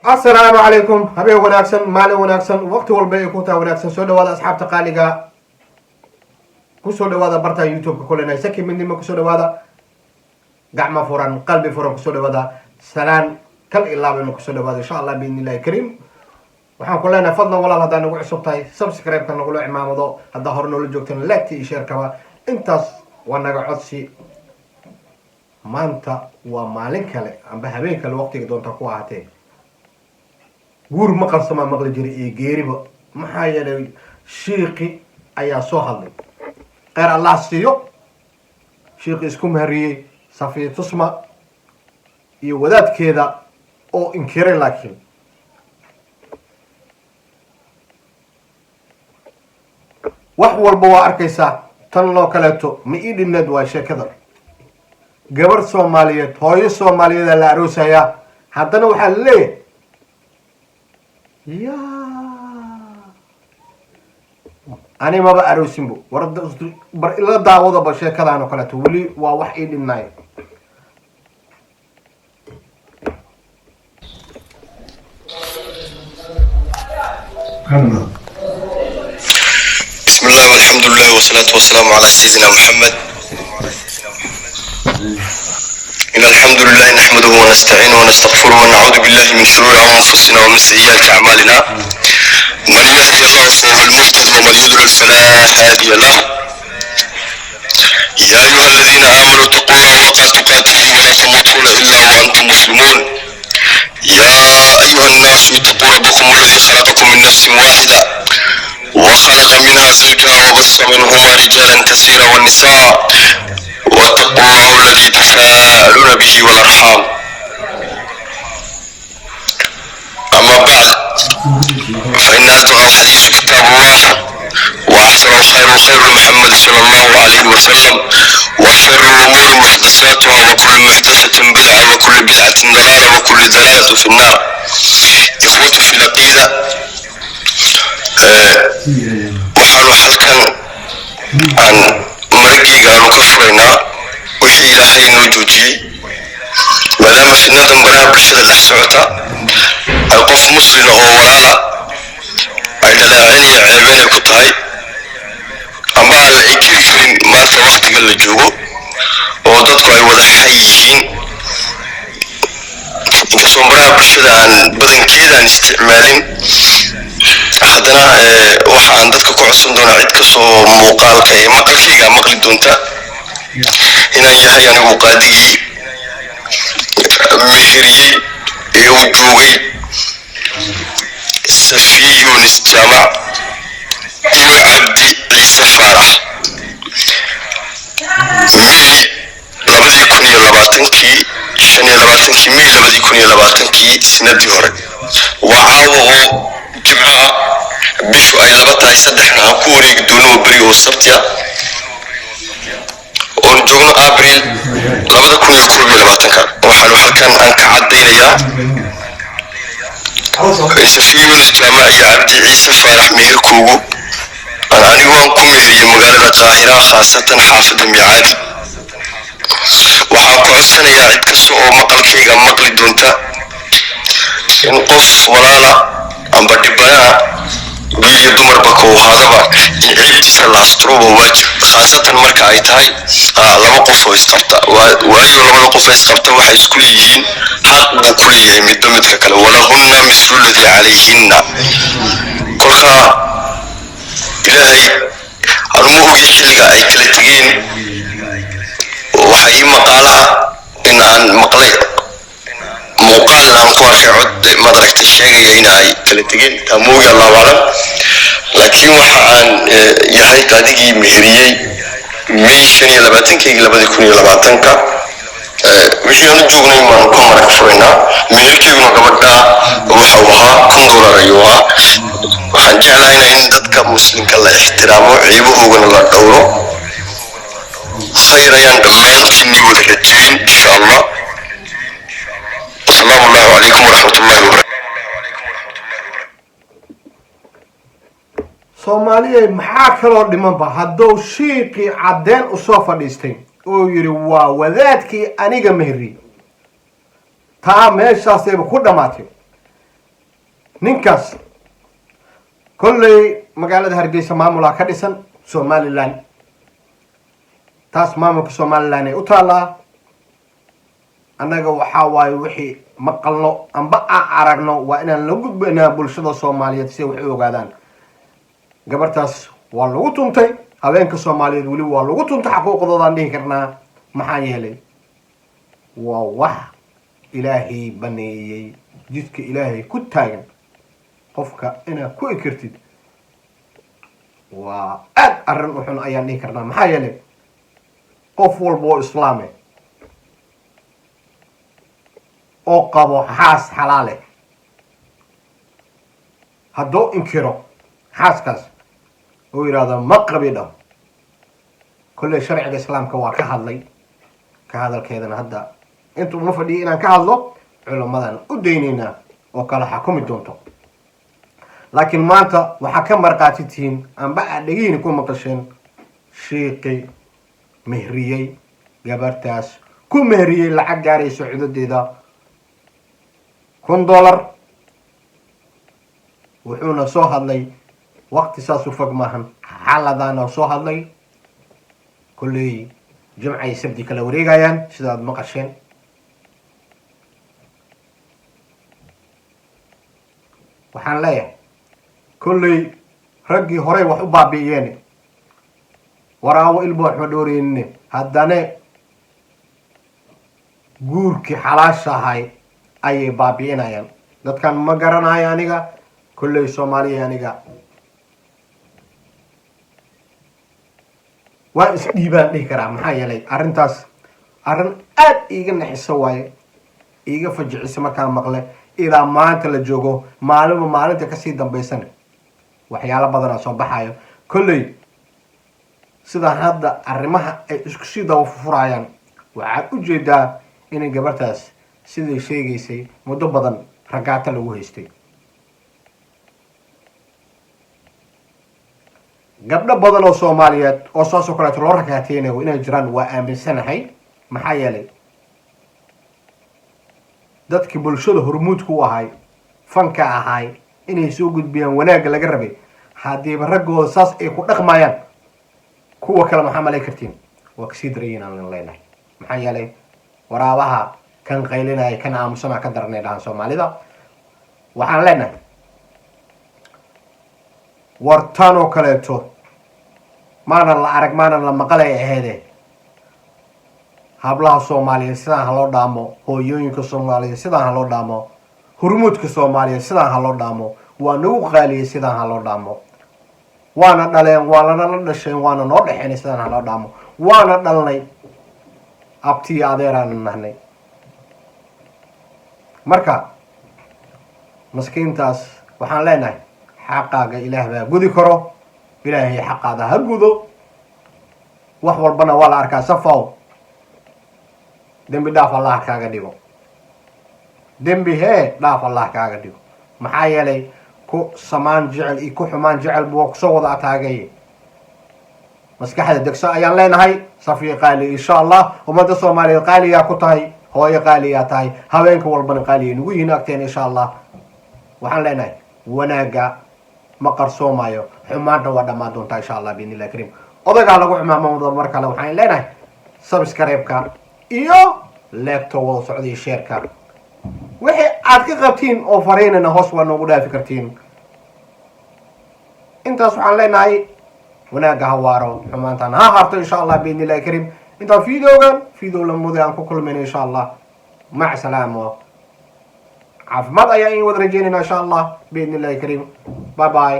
السلام عليكم هبي وناكسن مالي وناكسن وقت والبي كوتا وناكسن سودا وهذا أصحاب تقاليقا كسودا وهذا برتا يوتيوب كلنا سكي مني ما كسودا وهذا قعمة فوران قلبي فوران كسودا وهذا سلام كل إلا بينو كسودا وهذا إن شاء الله بإذن الله الكريم وحنا كلنا فضنا ولا هذا نقول عصبتاي سبسكرايب كنا نقول عمامضو هذا هرنو لجوكتنا لاكتي إشير كوا انتاس وانا قعدسي ما انت ومالين كله عم بهبين كل وقت يقدرون تقوى عتيه guur ma qarsama maqli jiray iyo geeriba maxaa yeelay sheekhi ayaa soo hadlay qeer Allah siiyo sheekhi isku mahariyay Safiya Tusma iyo wadaadkeeda oo inkiray laakiin wax walba waa arkaysaa tan loo kaleeto ma ii dhimneed waa sheekada gabar Soomaaliyeed hooyo Soomaaliyeed la aroosaya haddana waxa leeyahay يا أنا ما بأروسين بو ورد بر إلا دعوة بشيء كذا أنا قلت ولي وواحد الناي بسم الله والحمد لله والصلاة والسلام على سيدنا محمد. إن الحمد لله نحمده ونستعينه ونستغفره ونعوذ بالله من شرور أنفسنا ومن سيئات أعمالنا. من يهدي الله فهو المهتد ومن يضلل فلا هادي له. يا أيها الذين آمنوا اتقوا الله حق تقاته ولا تموتن إلا وأنتم مسلمون. يا أيها الناس اتقوا ربكم الذي خلقكم من نفس واحدة وخلق منها زوجها وبث منهما رجالا كثيرا والنساء واتقوا الله الذي تساءلون به والأرحام. أما بعد فإن أصدق الحديث كتاب الله وأحسن الخير محمد صلى الله عليه وسلم وشر الأمور محدثاتها وكل محدثة بدعة وكل بدعة ضلالة وكل ضلالة في النار. إخوتي في العقيدة waxaanu halkan aan maragayga aanu ka furaynaa wixii ilaahay noo joojiyey maadaama fitnadan baraha bulshada dhex socota ay qof muslima oo walaala ay dhaleecayn iyo ceebeen ay ku tahay ama aan la inkiri karin maanta waqtiga la joogo oo dadku ay wada xay yihiin inkastoo baraha bulshada aan badankeedaan isticmaalin haddana waxaan dadka ku codsan doonaa cid kastoo muuqaalka ee maqalkayga maqli doonta inaan yahay anigu qaadigii meheriyey ee uu joogay Safiya Yunis Jaamac iyo Cabdi Ciise Faarax May 2020kii 25 May 2020kii sanadii hore waa caawa oo jimcaha bishu ay laba tahay saddexna aan ku wareegi doono beri oo sabtiya oo joogno Abriil 2021 waxaan halkan aan ka cadeynayaa Safiya Yunis Jaamac iyo Cabdi Ciise Faarax meherkoogu anigu waan ku meheriyay magaalada Qaahira khaasatan xaafadda Micaadi waxaan ku codsanayaa cid kasta oo maqalkayga maqli doonta in qof walaala amba dhibana iyo dumarba ku hadaba in ciidtiisa la asturo waajib khaasatan marka ay tahay laba qof oo isqabta waayo labada qof oo isqabta waxay isku leeyihiin xaq buu ku leeyahay midka kale walahunna mislu alladhi calayhinna kolka ilaahay armu ogi xilliga ay kala tageen waxay maqaalaha in aan maqlay muuqaal aan ku arkay cod madragta sheegaya in ay kala tageen taamooy Allah wala laakiin waxa aan yahay qaadigii meheriyay May 25kii 2020ka wixii aan joognay maan ku marag furaynaa meherkiina gabadha waxa uu ahaa $1 ayuu ahaa waxaan jeclahay in dadka muslimka la ixtiraamo ciibahoogana la dhowro خير أيام دمانتني ودرجين إن شاء الله. السلام عليكم ورحمة الله وبركاته. Soomaaliya maxaa kaloo dhimanba hadduu sheekhi cadeen u soo fadhiistay oo yiri waa wadaadkii aniga mehri taa meeshaasayba ku dhamaatay ninkaas kolley magaalada hargeysa maamulaa ka dhisan somaliland taas maamulka somaliland ay u taallaa annaga waxaa waaye wixii maqalno amba aan aragno waa inaan la gudbaynaa bulshada soomaaliyeed si wax u ogaadaan gabartaas waa lagu tuntay haweenka soomaaliyeed weli waa lagu tuntay xaquuqdoodaan dhihi karnaa maxaa yeelay waa wax ilaahay baneeyey jidka ilaahay ku taagan qofka inaad ku ikirtid waa aad arrin u xun ayaan dhihi karnaa maxaa yeelay qof walba oo islaame oo qabo xaas xalaale hadduu inkiro xaaskaas oo yidhaahdo ma qabi dhaw kolley sharciga islaamka waa ka hadlay ka hadalkeedana hadda inta uma fadhiya inaan ka hadlo culimmadan u daynaynaa oo kala xakumi doonto laakiin maanta waxaa ka marqaati tihiin amba aad dhegihiina ku maqasheen shiiqi mehriyey gabartaas ku mehriyey lacag gaarayso cudadeeda $1 wuxuuna soo hadlay waqti saas u fog maahan xaaladaana soo hadlay kolley jimcay sabti kala wareegayaan sidaad maqasheen waxaan leeyahay kolley raggii horey wax u baabi'iyeen waraawo ilba waxma dhowreynin haddana guurkii xalaasha ahay ayay baabi'inayaan dadkan ma garanayo aniga kolley soomaaliya aniga waa isdhiibaan dhihi karaa maxaa yeelay arrintaas arrin aad iiga naxiso waaye iiga fajicisa markaan maqle ilaa maanta la joogo maalinba maalinta kasii dambaysan waxyaalo badanaa soo baxayo kolley sidaa hadda arrimaha ay isku sii daba furayaan waxaad u jeedaa inay gabartaas siday sheegaysay muddo badan ragaata lagu haystay gabdho badan oo soomaaliyeed oo saasoo kaleeto loo rakaateynayo inay jiraan waa aaminsanahay maxaa yeelay dadkii bulshada hormuudka u ahay fanka ahay inay soo gudbiyaan wanaagga laga rabay haddiiba raggooda saas ay ku dhaqmayaan kuwa kale maxaa malay kartiin waa kasii darayiin aan leenahay maxaa yeelay waraabaha kan qaylinaya kan aamusana ka daranay dhahan soomaalida waxaan leenahay wartaan oo kaleeto maanan la arag maanan la maqalay aheede hablaha soomaaliyeed sidaan ha loo dhaamo hooyooyinka soomaaliyeed sidaan ha loo dhaamo hormuudka soomaaliyeed sidaan ha loo dhaamo waa nagu qaaliyey sidaan ha loo dhaamo waana dhaleen waana la dhasheen waana noo dhexeynay sidaan ha loo dhaamo waana dhalnay abtiyo adeeraana nahnay marka maskiintaas waxaan leenahay xaqaaga ilaah baa gudi karo ilaahay xaqaada ha gudo wax walbana waa la arkaa safaw dembi dhaaf allah kaaga dhigo dembi hee dhaaf allah kaaga dhigo maxaa yeelay ku samaan jecel iyo ku xumaan jecel buu kusoo wada ataagay maskaxda degso ayaan leenahay safiya qaali insha allah ummadda soomaaliyeed qaaliyaa ku tahay hooyo qaaliyaa tahay haweenka walbana qaaliya nagu yihiin agteen insha allah waxaan leenahay wanaagga ma qarsoomayo xumaanta waa dhammaan doontaa insha allah biidni illahi kariim odagaa lagu xumaamada mar kale waxaan leenahay subscribe-ka iyo leegto wada socday sheerka wixii aad ka qabtiin oo fariinana hoos waa noogu dhaafi kartiin intaas waxaan leenahay wanaagga ha waaro xumaantaan ha harto insha allah biidni illahi kariim intaan video lamuday aan ku kulmayno insha allah mac salaamo caafimaad ayaa in wada rajeynayna insha allah biidni illahi kariim bye bye